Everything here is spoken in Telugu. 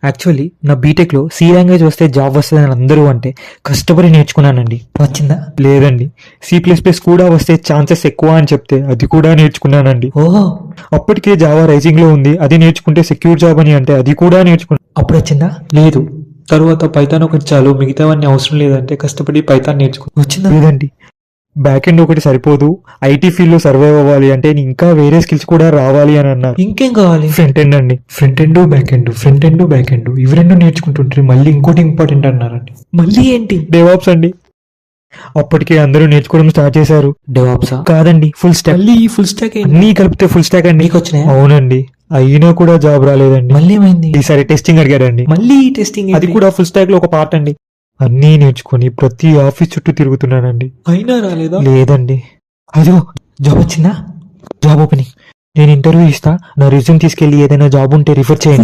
యాక్చువల్లీ నా బీటెక్లో సి లాంగ్వేజ్ వస్తే జాబ్ వస్తుందని అందరూ అంటే కష్టపడి నేర్చుకున్నానండి. వచ్చిందా? లేదండి. C++ కూడా వస్తే ఛాన్సెస్ ఎక్కువ అని చెప్తే అది కూడా నేర్చుకున్నానండి. ఓహో, అప్పటికే జావా రైజింగ్లో ఉంది, అది నేర్చుకుంటే సెక్యూర్ జాబ్ అని అంటే అది కూడా నేర్చుకున్నాను. అప్పుడు వచ్చిందా? లేదు. తర్వాత పైథాన్ ఒకటి చాలు, మిగతావన్నీ అవసరం లేదంటే కష్టపడి పైథాన్ నేర్చుకున్నాను. వచ్చిందా? లేదండి. బ్యాక్ ఎండ్ ఒకటి సరిపోదు, ఐటీ ఫీల్డ్ లో సర్వైవ్ అవ్వాలి అంటే ఇంకా వేరే స్కిల్స్ కూడా రావాలి అని అన్నారు. ఇంకేం కావాలి? ఫ్రంట్ ఎండ్ అండి. Front end back end, front end back end ఇవి రెండు నేర్చుకుంటుంటే మళ్ళీ ఇంకోటి ఇంపార్టెంట్ అన్నారండి. మళ్ళీ ఏంటి? డెవాప్స్ అండి. అప్పటికే అందరూ నేర్చుకోవడం స్టార్ట్ చేశారు. డెవాప్స్ కాదండి, ఫుల్ స్టాక్. మళ్ళీ ఫుల్ స్టాక్ అన్ని కలిపితే ఫుల్ స్టాక్ అండి. వచ్చినాయి? అవునండి. అయినా కూడా జాబ్ రాలేదండి. మళ్ళీ ఏమైంది? ఈసారి టెస్టింగ్ అడిగారండి. మళ్ళీ టెస్టింగ్, అది కూడా ఫుల్ స్టాక్ లో ఒక పార్ట్ అండి. అన్నీ నేర్చుకుని ప్రతి ఆఫీస్ చుట్టూ తిరుగుతున్నానండి. అయినా రాలేదా? లేదండి. అదో జాబ్ వచ్చిందా? Job opening. నేను ఇంటర్వ్యూ ఇస్తా, నా రిజ్యూమ్ తీసుకెళ్లి ఏదైనా జాబ్ ఉంటే రిఫర్ చేయండి.